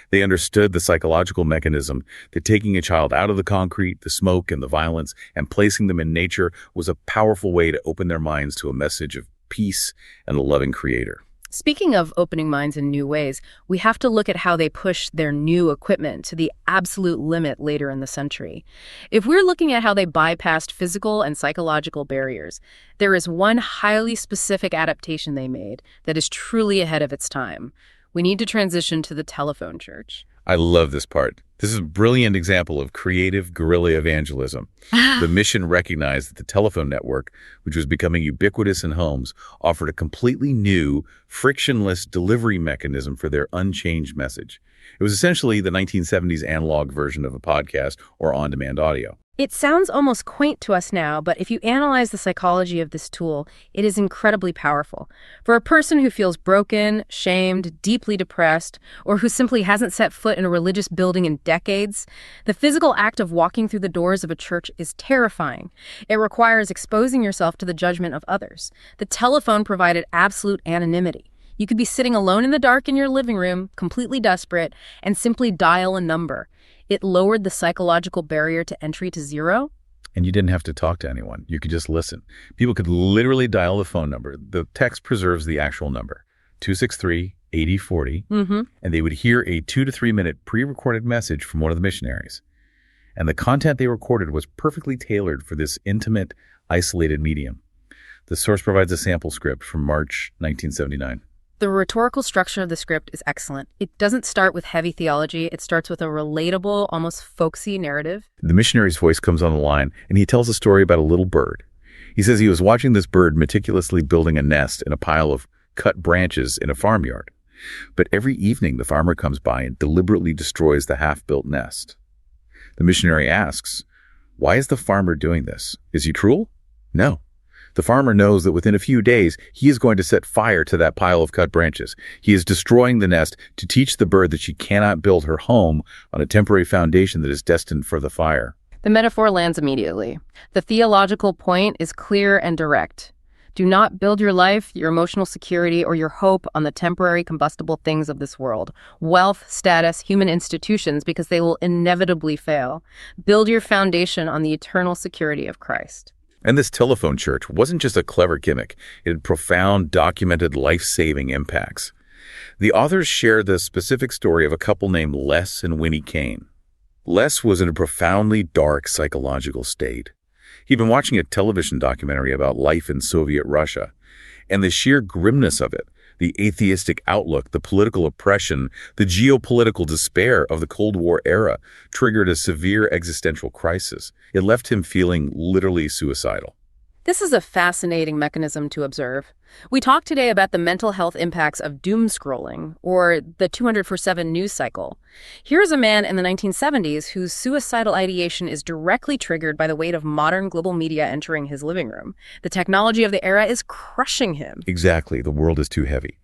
They understood the psychological mechanism that taking a child out of the concrete, the smoke, and the violence and placing them in nature was a powerful way to open their minds to a message of peace and a loving Creator. Speaking of opening minds in new ways, we have to look at how they pushed their new equipment to the absolute limit later in the century. If we're looking at how they bypassed physical and psychological barriers, there is one highly specific adaptation they made that is truly ahead of its time. We need to transition to the telephone church. I love this part. This is a brilliant example of creative guerrilla evangelism. The mission recognized that the telephone network, which was becoming ubiquitous in homes, offered a completely new, frictionless delivery mechanism for their unchanged message. It was essentially the 1970s analog version of a podcast or on-demand audio. It sounds almost quaint to us now, but if you analyze the psychology of this tool, it is incredibly powerful. For a person who feels broken, shamed, deeply depressed, or who simply hasn't set foot in a religious building in decades, the physical act of walking through the doors of a church is terrifying. It requires exposing yourself to the judgment of others. The telephone provided absolute anonymity. You could be sitting alone in the dark in your living room, completely desperate, and simply dial a number. It lowered the psychological barrier to entry to zero. And you didn't have to talk to anyone. You could just listen. People could literally dial the phone number. The text preserves the actual number, 263-8040, and they would hear a 2 to 3 minute pre-recorded message from one of the missionaries. And the content they recorded was perfectly tailored for this intimate, isolated medium. The source provides a sample script from March 1979. The rhetorical structure of the script is excellent. It doesn't start with heavy theology. It starts with a relatable, almost folksy narrative. The missionary's voice comes on the line, and he tells a story about a little bird. He says he was watching this bird meticulously building a nest in a pile of cut branches in a farmyard. But every evening, the farmer comes by and deliberately destroys the half-built nest. The missionary asks, why is the farmer doing this? Is he cruel? No. The farmer knows that within a few days, he is going to set fire to that pile of cut branches. He is destroying the nest to teach the bird that she cannot build her home on a temporary foundation that is destined for the fire. The metaphor lands immediately. The theological point is clear and direct. Do not build your life, your emotional security, or your hope on the temporary combustible things of this world. Wealth, status, human institutions, because they will inevitably fail. Build your foundation on the eternal security of Christ. And this telephone church wasn't just a clever gimmick. It had profound, documented, life-saving impacts. The authors share the specific story of a couple named Les and Winnie Kane. Les was in a profoundly dark psychological state. He'd been watching a television documentary about life in Soviet Russia, and the sheer grimness of it, the atheistic outlook, the political oppression, the geopolitical despair of the Cold War era triggered a severe existential crisis. It left him feeling literally suicidal. This is a fascinating mechanism to observe. We talked today about the mental health impacts of doom scrolling, or the 24/7 news cycle. Here's a man in the 1970s whose suicidal ideation is directly triggered by the weight of modern global media entering his living room. The technology of the era is crushing him. Exactly, the world is too heavy.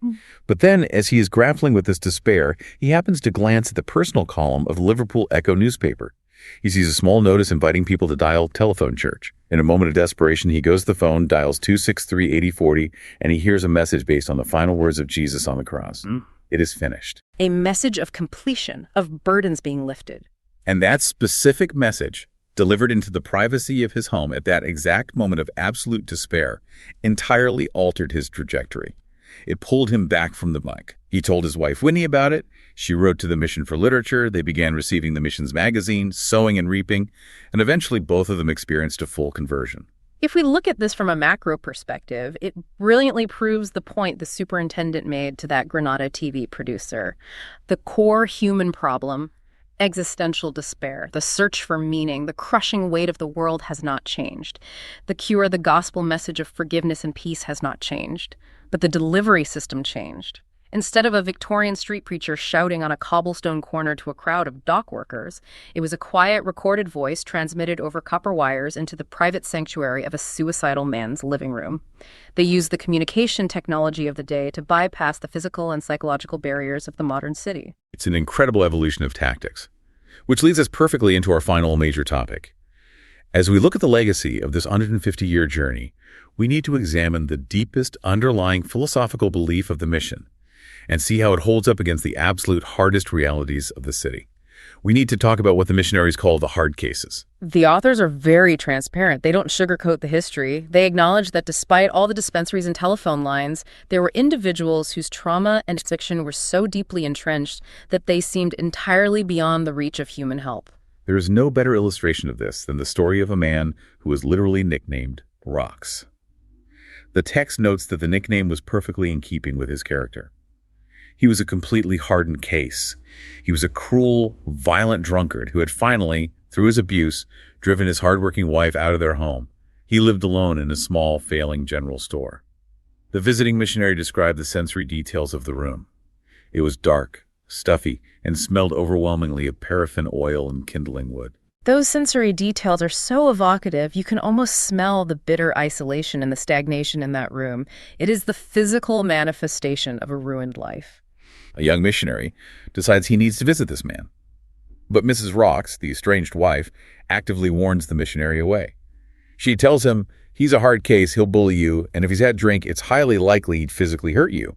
But then, as he is grappling with this despair, he happens to glance at the personal column of the Liverpool Echo newspaper. He sees a small notice inviting people to dial telephone church. In a moment of desperation, he goes to the phone, dials 263-8040, and he hears a message based on the final words of Jesus on the cross. It is finished. A message of completion, of burdens being lifted. And that specific message, delivered into the privacy of his home at that exact moment of absolute despair, entirely altered his trajectory. It pulled him back from the mic. He told his wife Winnie about it. She wrote to the Mission for Literature. They began receiving the mission's magazine, Sowing and Reaping, and eventually both of them experienced a full conversion. If we look at this from a macro perspective, it brilliantly proves the point the superintendent made to that Granada TV producer. The core human problem, existential despair, the search for meaning, the crushing weight of the world has not changed. The cure, the gospel message of forgiveness and peace has not changed. But the delivery system changed. Instead of a Victorian street preacher shouting on a cobblestone corner to a crowd of dock workers, it was a quiet, recorded voice transmitted over copper wires into the private sanctuary of a suicidal man's living room. They used the communication technology of the day to bypass the physical and psychological barriers of the modern city. It's an incredible evolution of tactics, which leads us perfectly into our final major topic. As we look at the legacy of this 150-year journey, we need to examine the deepest underlying philosophical belief of the mission and see how it holds up against the absolute hardest realities of the city. We need to talk about what the missionaries call the hard cases. The authors are very transparent. They don't sugarcoat the history. They acknowledge that despite all the dispensaries and telephone lines, there were individuals whose trauma and addiction were so deeply entrenched that they seemed entirely beyond the reach of human help. There is no better illustration of this than the story of a man who was literally nicknamed Rocks. The text notes that the nickname was perfectly in keeping with his character. He was a completely hardened case. He was a cruel, violent drunkard who had finally, through his abuse, driven his hardworking wife out of their home. He lived alone in a small, failing general store. The visiting missionary described the sensory details of the room. It was dark, stuffy, and smelled overwhelmingly of paraffin oil and kindling wood. Those sensory details are so evocative, you can almost smell the bitter isolation and the stagnation in that room. It is the physical manifestation of a ruined life. A young missionary decides he needs to visit this man. But Mrs. Rocks, the estranged wife, actively warns the missionary away. She tells him he's a hard case, he'll bully you, and if he's had drink, it's highly likely he'd physically hurt you.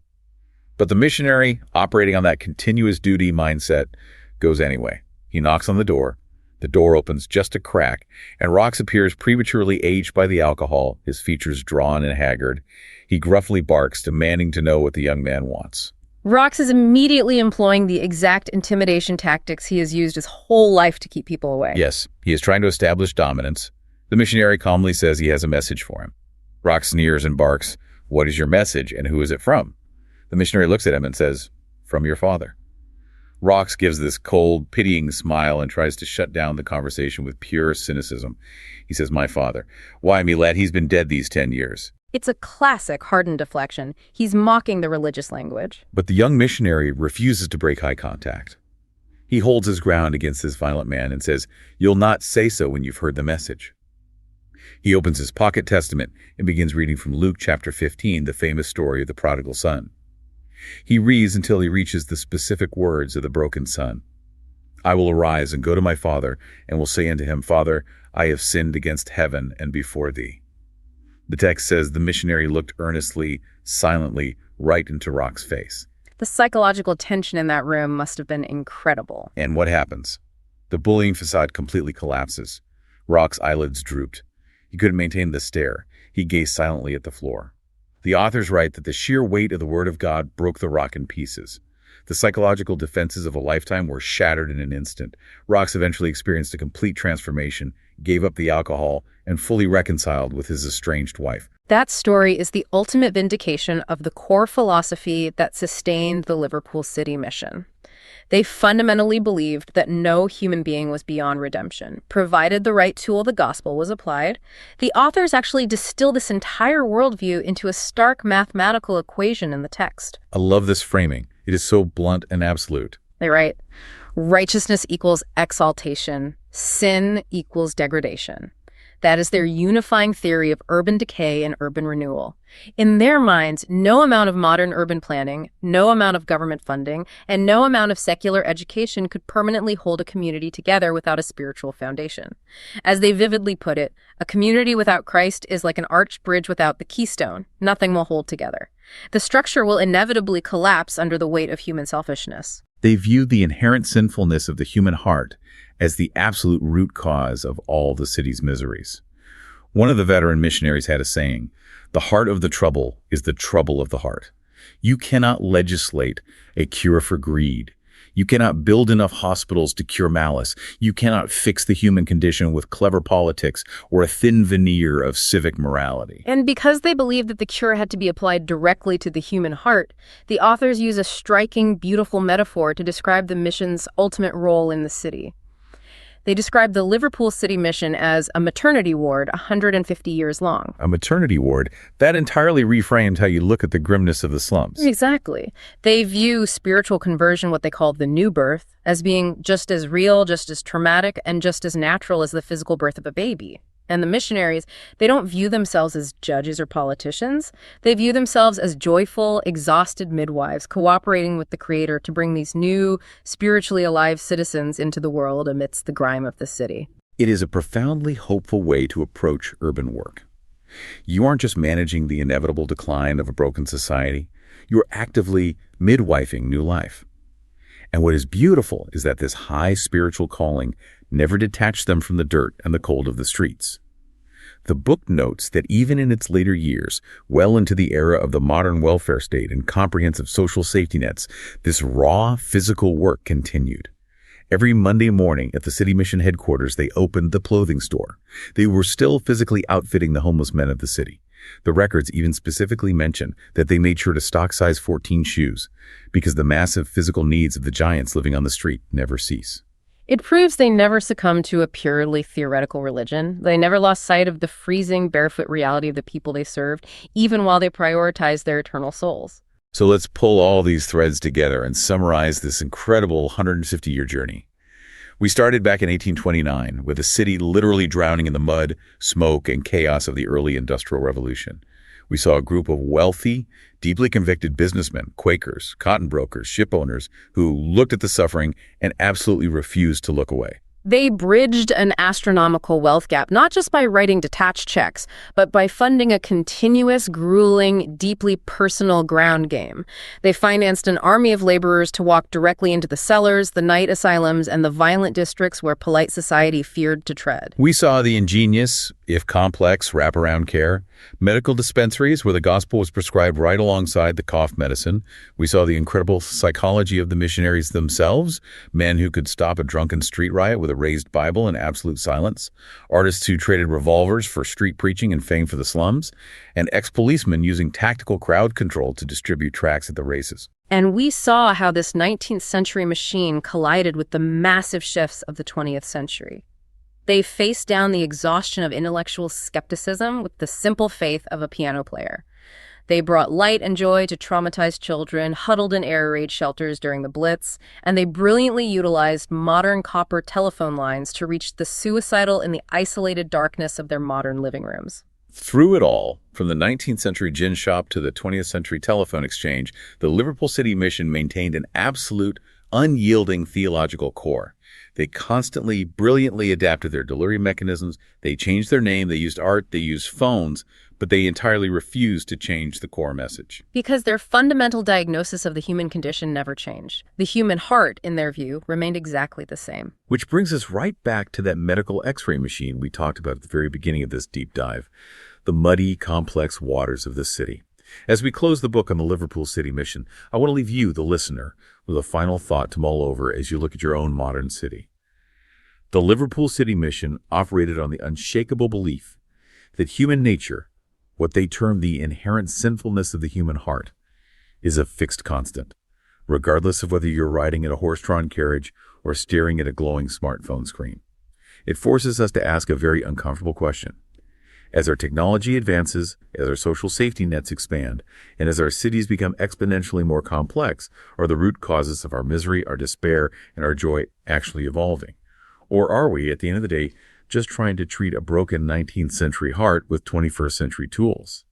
But the missionary, operating on that continuous duty mindset, goes anyway. He knocks on the door. The door opens just a crack, and Rocks appears prematurely aged by the alcohol, his features drawn and haggard. He gruffly barks, demanding to know what the young man wants. Rocks is immediately employing the exact intimidation tactics he has used his whole life to keep people away. Yes, he is trying to establish dominance. The missionary calmly says he has a message for him. Rocks sneers and barks, "What is your message, and who is it from?" The missionary looks at him and says, "From your father." Rocks gives this cold, pitying smile and tries to shut down the conversation with pure cynicism. He says, "My father. Why, me lad, he's been dead these 10 years. It's a classic hardened deflection. He's mocking the religious language. But the young missionary refuses to break eye contact. He holds his ground against this violent man and says, "You'll not say so when you've heard the message." He opens his pocket testament and begins reading from Luke chapter 15, the famous story of the prodigal son. He reads until he reaches the specific words of the broken son. "I will arise and go to my father, and will say unto him, Father, I have sinned against heaven and before thee." The text says the missionary looked earnestly, silently, right into Rock's face. The psychological tension in that room must have been incredible. And what happens? The bullying facade completely collapses. Rock's eyelids drooped. He couldn't maintain the stare. He gazed silently at the floor. The authors write that the sheer weight of the Word of God broke the rock in pieces. The psychological defenses of a lifetime were shattered in an instant. Rox eventually experienced a complete transformation, gave up the alcohol, and fully reconciled with his estranged wife. That story is the ultimate vindication of the core philosophy that sustained the Liverpool City Mission. They fundamentally believed that no human being was beyond redemption, provided the right tool, the gospel, was applied. The authors actually distill this entire worldview into a stark mathematical equation in the text. I love this framing. It is so blunt and absolute. They write, righteousness equals exaltation, sin equals degradation. That is their unifying theory of urban decay and urban renewal. In their minds, no amount of modern urban planning, no amount of government funding, and no amount of secular education could permanently hold a community together without a spiritual foundation. As they vividly put it, a community without Christ is like an arched bridge without the keystone. Nothing will hold together. The structure will inevitably collapse under the weight of human selfishness. They viewed the inherent sinfulness of the human heart as the absolute root cause of all the city's miseries. One of the veteran missionaries had a saying, "The heart of the trouble is the trouble of the heart." You cannot legislate a cure for greed. You cannot build enough hospitals to cure malice. You cannot fix the human condition with clever politics or a thin veneer of civic morality. And because they believed that the cure had to be applied directly to the human heart, the authors use a striking, beautiful metaphor to describe the mission's ultimate role in the city. They describe the Liverpool City Mission as a maternity ward 150 years long. A maternity ward? That entirely reframed how you look at the grimness of the slums. Exactly. They view spiritual conversion, what they call the new birth, as being just as real, just as traumatic, and just as natural as the physical birth of a baby. And the missionaries, they don't view themselves as judges or politicians. They view themselves as joyful, exhausted midwives cooperating with the Creator to bring these new, spiritually alive citizens into the world amidst the grime of the city. It is a profoundly hopeful way to approach urban work. You aren't just managing the inevitable decline of a broken society. You're actively midwifing new life. And what is beautiful is that this high spiritual calling never detached them from the dirt and the cold of the streets. The book notes that even in its later years, well into the era of the modern welfare state and comprehensive social safety nets, this raw physical work continued. Every Monday morning at the City Mission headquarters, they opened the clothing store. They were still physically outfitting the homeless men of the city. The records even specifically mention that they made sure to stock size 14 shoes, because the massive physical needs of the giants living on the street never cease. It proves they never succumbed to a purely theoretical religion. They never lost sight of the freezing, barefoot reality of the people they served, even while they prioritized their eternal souls. So let's pull all these threads together and summarize this incredible 150-year journey. We started back in 1829, with the city literally drowning in the mud, smoke, and chaos of the early Industrial Revolution. We saw a group of wealthy, deeply convicted businessmen, Quakers, cotton brokers, ship owners, who looked at the suffering and absolutely refused to look away. They bridged an astronomical wealth gap, not just by writing detached checks, but by funding a continuous, grueling, deeply personal ground game. They financed an army of laborers to walk directly into the cellars, the night asylums, and the violent districts where polite society feared to tread. We saw the ingenious, if complex, wraparound care, medical dispensaries where the gospel was prescribed right alongside the cough medicine. We saw the incredible psychology of the missionaries themselves, men who could stop a drunken street riot with a raised Bible and absolute silence, artists who traded revolvers for street preaching and fame for the slums, and ex-policemen using tactical crowd control to distribute tracts at the races. And we saw how this 19th century machine collided with the massive shifts of the 20th century. They faced down the exhaustion of intellectual skepticism with the simple faith of a piano player. They brought light and joy to traumatized children huddled in air raid shelters during the Blitz, and they brilliantly utilized modern copper telephone lines to reach the suicidal in the isolated darkness of their modern living rooms. Through it all, from the 19th century gin shop to the 20th century telephone exchange, the Liverpool City Mission maintained an absolute, unyielding theological core. They constantly, brilliantly adapted their delivery mechanisms. They changed their name, they used art, they used phones, but they entirely refused to change the core message. Because their fundamental diagnosis of the human condition never changed. The human heart, in their view, remained exactly the same. Which brings us right back to that medical x-ray machine we talked about at the very beginning of this deep dive. The muddy, complex waters of this city. As we close the book on the Liverpool City Mission, I want to leave you, the listener, with a final thought to mull over as you look at your own modern city. The Liverpool City Mission operated on the unshakable belief that human nature, what they term the inherent sinfulness of the human heart, is a fixed constant, regardless of whether you're riding in a horse-drawn carriage or staring at a glowing smartphone screen. It forces us to ask a very uncomfortable question. As our technology advances, as our social safety nets expand, and as our cities become exponentially more complex, are the root causes of our misery, our despair, and our joy actually evolving? Or are we, at the end of the day, just trying to treat a broken 19th century heart with 21st century tools?